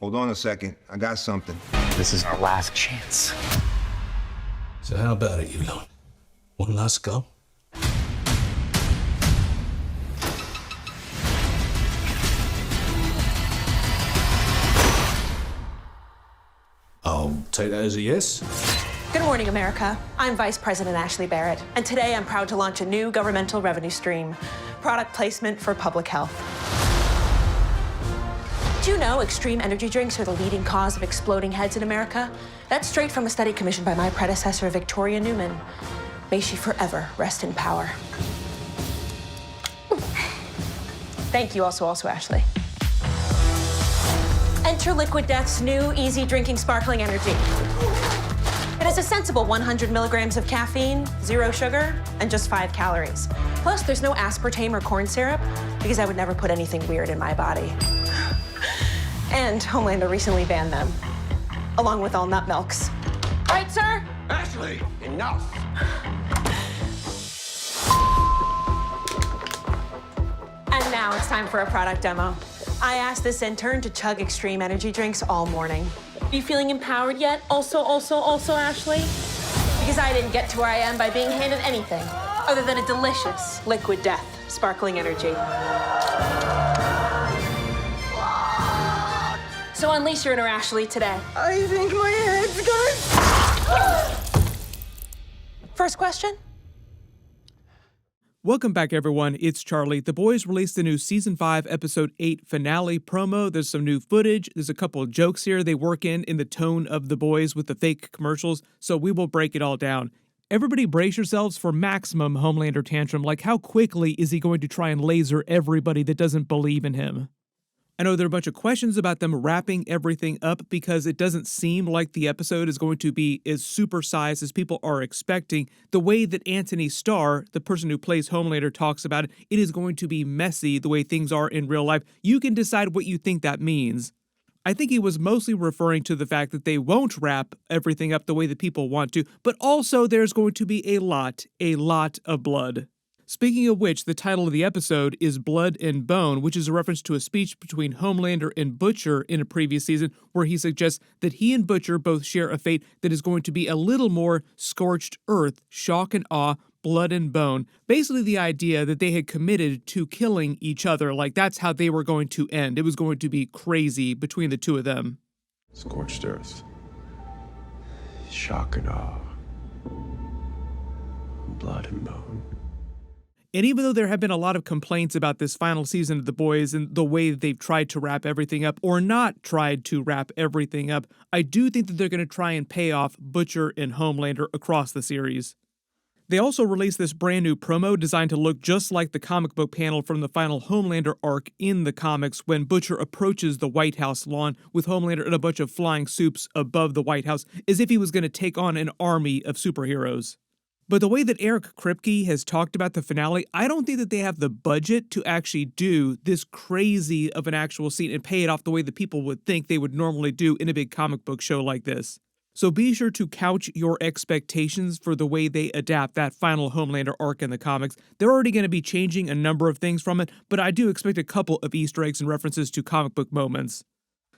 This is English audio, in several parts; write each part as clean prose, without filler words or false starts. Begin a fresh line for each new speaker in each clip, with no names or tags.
Hold on a second. I got something.
This is our last chance.
So how about it, you lot? One last go? I'll take that as a yes.
Good morning, America. I'm Vice President Ashley Barrett, and today I'm proud to launch a new governmental revenue stream, product placement for public health. Do you know extreme energy drinks are the leading cause of exploding heads in America? That's straight from a study commissioned by my predecessor, Victoria Newman. May she forever rest in power. Thank you also, Ashley. Enter Liquid Death's new easy drinking sparkling energy. It has a sensible 100 milligrams of caffeine, 0 sugar, and just 5 calories. Plus, there's no aspartame or corn syrup, because I would never put anything weird in my body. And Homelander recently banned them, along with all nut milks. Right, sir?
Ashley, enough!
And now it's time for a product demo. I asked this intern to chug extreme energy drinks all morning. Are you feeling empowered yet? Also, Ashley? Because I didn't get to where I am by being handed anything other than a delicious Liquid Death sparkling energy. So unleash your inner Ashley today. I think my head's gonna... First question?
Welcome back, everyone. It's Charlie. The boys released the new Season 5, Episode 8 finale promo. There's some new footage. There's a couple of jokes here they work in the tone of the boys with the fake commercials, so we will break it all down. Everybody brace yourselves for maximum Homelander tantrum. Like, how quickly is he going to try and laser everybody that doesn't believe in him? I know there are a bunch of questions about them wrapping everything up because it doesn't seem like the episode is going to be as supersized as people are expecting. The way that Anthony Starr, the person who plays Homelander, talks about it, it is going to be messy the way things are in real life. You can decide what you think that means. I think he was mostly referring to the fact that they won't wrap everything up the way that people want to, but also there's going to be a lot of blood. Speaking of which, the title of the episode is Blood and Bone, which is a reference to a speech between Homelander and Butcher in a previous season, where he suggests that he and Butcher both share a fate that is going to be a little more scorched earth, shock and awe, blood and bone. Basically the idea that they had committed to killing each other, like that's how they were going to end. It was going to be crazy between the two of them.
Scorched earth. Shock and awe. Blood and bone.
And even though there have been a lot of complaints about this final season of The Boys and the way that they've tried to wrap everything up or not tried to wrap everything up, I do think that they're going to try and pay off Butcher and Homelander across the series. They also released this brand new promo designed to look just like the comic book panel from the final Homelander arc in the comics when Butcher approaches the White House lawn with Homelander and a bunch of flying soups above the White House as if he was going to take on an army of superheroes. But the way that Eric Kripke has talked about the finale, I don't think that they have the budget to actually do this crazy of an actual scene and pay it off the way that people would think they would normally do in a big comic book show like this. So be sure to couch your expectations for the way they adapt that final Homelander arc in the comics. They're already going to be changing a number of things from it, but I do expect a couple of Easter eggs and references to comic book moments.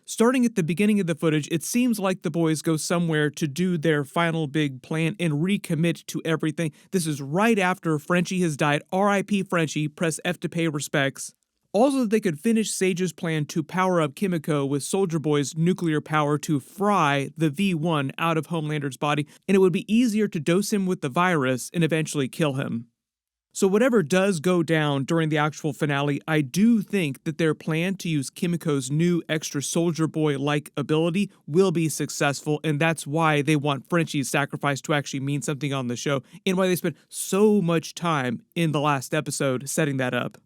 Starting at the beginning of the footage, it seems like the boys go somewhere to do their final big plan and recommit to everything. This is right after Frenchie has died. R.I.P. Frenchie, press F to pay respects. Also, that they could finish Sage's plan to power up Kimiko with Soldier Boy's nuclear power to fry the V1 out of Homelander's body, and it would be easier to dose him with the virus and eventually kill him. So whatever does go down during the actual finale, I do think that their plan to use Kimiko's new extra Soldier Boy-like ability will be successful, and that's why they want Frenchie's sacrifice to actually mean something on the show, and why they spent so much time in the last episode setting that up.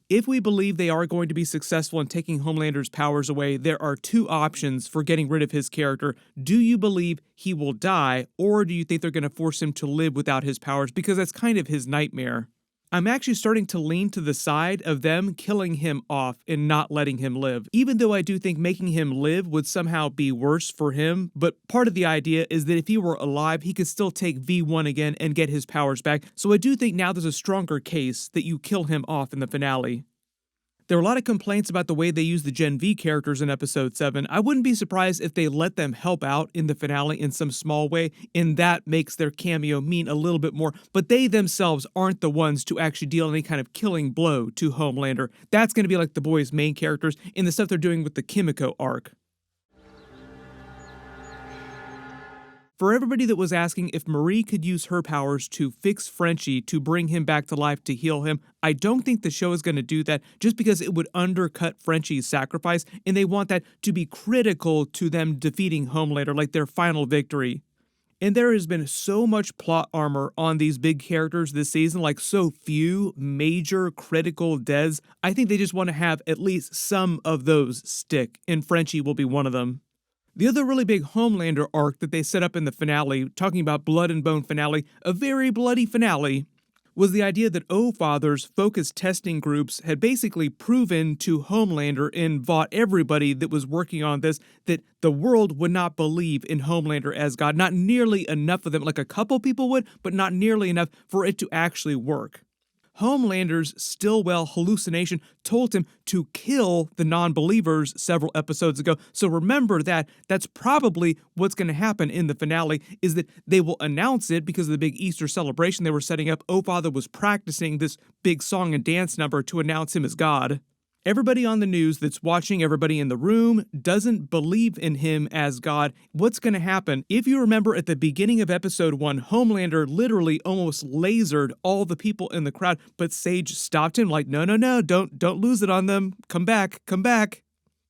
If we believe they are going to be successful in taking Homelander's powers away, there are two options for getting rid of his character. Do you believe he will die, or do you think they're going to force him to live without his powers? Because that's kind of his nightmare. I'm actually starting to lean to the side of them killing him off and not letting him live, even though I do think making him live would somehow be worse for him. But part of the idea is that if he were alive, he could still take V1 again and get his powers back. So I do think now there's a stronger case that you kill him off in the finale. There were a lot of complaints about the way they used the Gen V characters in episode 7. I wouldn't be surprised if they let them help out in the finale in some small way, and that makes their cameo mean a little bit more, but they themselves aren't the ones to actually deal any kind of killing blow to Homelander. That's going to be like the boys' main characters in the stuff they're doing with the Kimiko arc. For everybody that was asking if Marie could use her powers to fix Frenchie to bring him back to life to heal him, I don't think the show is going to do that just because it would undercut Frenchie's sacrifice, and they want that to be critical to them defeating Homelander, like their final victory. And there has been so much plot armor on these big characters this season, like so few major critical deaths. I think they just want to have at least some of those stick, and Frenchie will be one of them. The other really big Homelander arc that they set up in the finale, talking about blood and bone finale, a very bloody finale, was the idea that O-Father's focused testing groups had basically proven to Homelander and Vought, everybody that was working on this, that the world would not believe in Homelander as God. Not nearly enough of them, like a couple people would, but not nearly enough for it to actually work. Homelander's Stillwell hallucination told him to kill the non-believers several episodes ago. So remember that. That's probably what's going to happen in the finale, is that they will announce it because of the big Easter celebration they were setting up. O-Father was practicing this big song and dance number to announce him as God. Everybody on the news that's watching, everybody in the room, doesn't believe in him as God. What's going to happen? If you remember at the beginning of episode 1, Homelander literally almost lasered all the people in the crowd, but Sage stopped him like, no, don't lose it on them. Come back.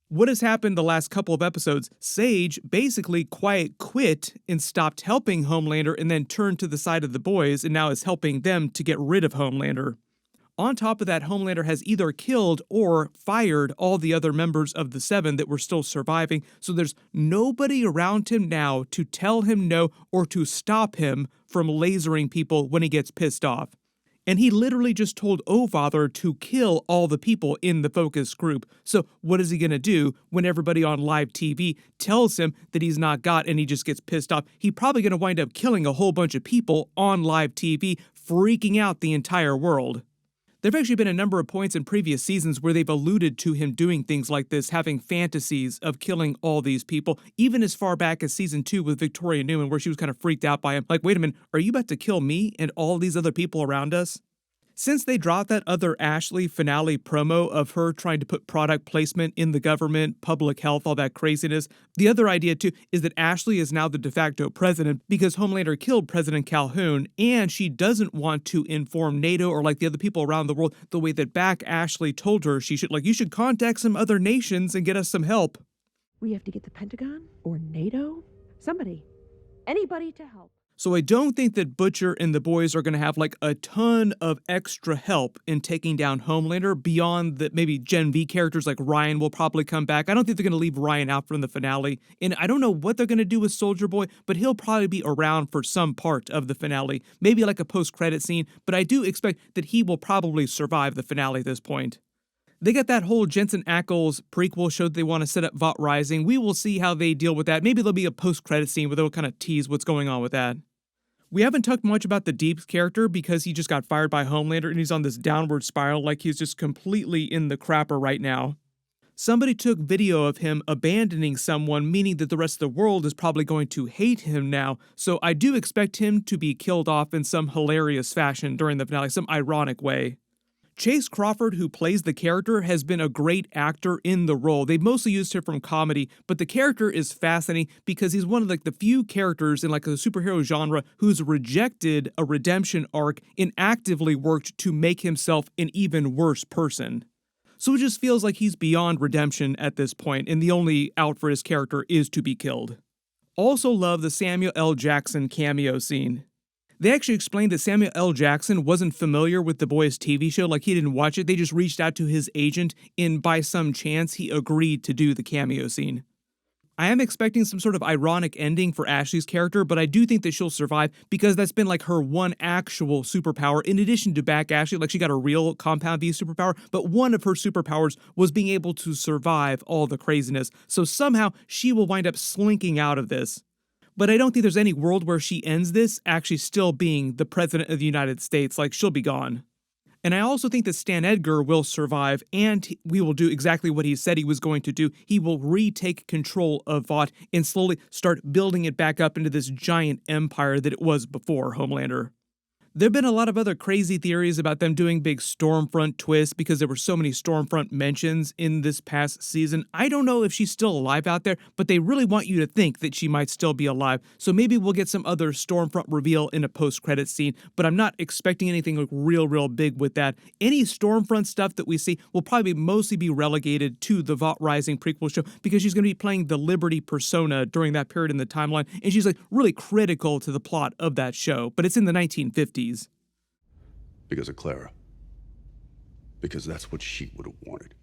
What has happened the last couple of episodes? Sage basically quiet quit and stopped helping Homelander and then turned to the side of the boys and now is helping them to get rid of Homelander. On top of that, Homelander has either killed or fired all the other members of the 7 that were still surviving, so there's nobody around him now to tell him no or to stop him from lasering people when he gets pissed off. And he literally just told O-Father to kill all the people in the focus group. So what is he going to do when everybody on live TV tells him that he's not God and he just gets pissed off? He's probably going to wind up killing a whole bunch of people on live TV, freaking out the entire world. There have actually been a number of points in previous seasons where they've alluded to him doing things like this, having fantasies of killing all these people, even as far back as season 2 with Victoria Newman, where she was kind of freaked out by him. Like, wait a minute, are you about to kill me and all these other people around us? Since they dropped that other Ashley finale promo of her trying to put product placement in the government, public health, all that craziness, the other idea too is that Ashley is now the de facto president because Homelander killed President Calhoun, and she doesn't want to inform NATO or like the other people around the world the way that back Ashley told her she should, like, you should contact some other nations and get us some help.
We have to get the Pentagon or NATO? Somebody. Anybody to help.
So I don't think that Butcher and the boys are going to have like a ton of extra help in taking down Homelander beyond that. Maybe Gen V characters like Ryan will probably come back. I don't think they're going to leave Ryan out from the finale. And I don't know what they're going to do with Soldier Boy, but he'll probably be around for some part of the finale. Maybe like a post-credit scene, but I do expect that he will probably survive the finale at this point. They got that whole Jensen Ackles prequel show that they want to set up Vought Rising. We will see how they deal with that. Maybe there'll be a post-credit scene where they'll kind of tease what's going on with that. We haven't talked much about the Deep's character because he just got fired by Homelander and he's on this downward spiral like he's just completely in the crapper right now. Somebody took video of him abandoning someone, meaning that the rest of the world is probably going to hate him now, so I do expect him to be killed off in some hilarious fashion during the finale, some ironic way. Chase Crawford, who plays the character, has been a great actor in the role. They've mostly used him from comedy, but the character is fascinating because he's one of like the few characters in like a superhero genre who's rejected a redemption arc and actively worked to make himself an even worse person. So it just feels like he's beyond redemption at this point, and the only out for his character is to be killed. Also love the Samuel L. Jackson cameo scene. They actually explained that Samuel L. Jackson wasn't familiar with The Boys TV show, like he didn't watch it. They just reached out to his agent, and by some chance, he agreed to do the cameo scene. I am expecting some sort of ironic ending for Ashley's character, but I do think that she'll survive because that's been like her one actual superpower, in addition to back Ashley, like she got a real Compound V superpower, but one of her superpowers was being able to survive all the craziness. So somehow she will wind up slinking out of this. But I don't think there's any world where she ends this actually still being the president of the United States. Like, she'll be gone. And I also think that Stan Edgar will survive, and we will do exactly what he said he was going to do. He will retake control of Vought and slowly start building it back up into this giant empire that it was before Homelander. There have been a lot of other crazy theories about them doing big Stormfront twists because there were so many Stormfront mentions in this past season. I don't know if she's still alive out there, but they really want you to think that she might still be alive. So maybe we'll get some other Stormfront reveal in a post-credit scene, but I'm not expecting anything like real big with that. Any Stormfront stuff that we see will probably mostly be relegated to the Vought Rising prequel show because she's going to be playing the Liberty persona during that period in the timeline, and she's like really critical to the plot of that show, but it's in the 1950s.
Because of Clara. Because that's what she would have wanted.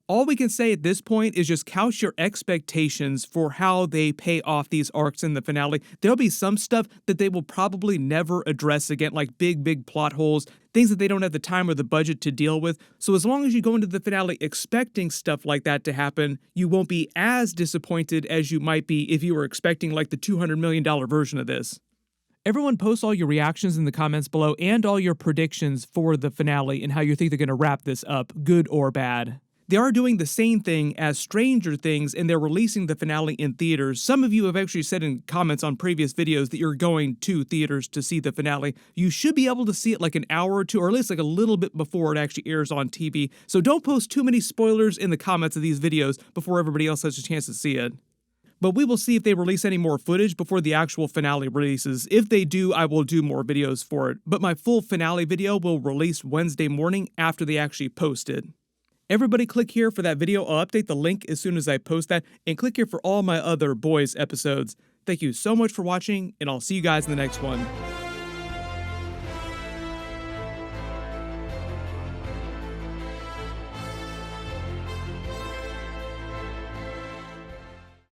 All we can say at this point is just couch your expectations for how they pay off these arcs in the finale. There'll be some stuff that they will probably never address again, like big plot holes, things that they don't have the time or the budget to deal with. So as long as you go into the finale expecting stuff like that to happen, you won't be as disappointed as you might be if you were expecting like the $200 million version of this. Everyone post all your reactions in the comments below and all your predictions for the finale and how you think they're going to wrap this up, good or bad. They are doing the same thing as Stranger Things, and they're releasing the finale in theaters. Some of you have actually said in comments on previous videos that you're going to theaters to see the finale. You should be able to see it like an hour or two, or at least like a little bit before it actually airs on TV. So don't post too many spoilers in the comments of these videos before everybody else has a chance to see it. But we will see if they release any more footage before the actual finale releases. If they do, I will do more videos for it. But my full finale video will release Wednesday morning after they actually post it. Everybody click here for that video. I'll update the link as soon as I post that. And click here for all my other Boys episodes. Thank you so much for watching, and I'll see you guys in the next one.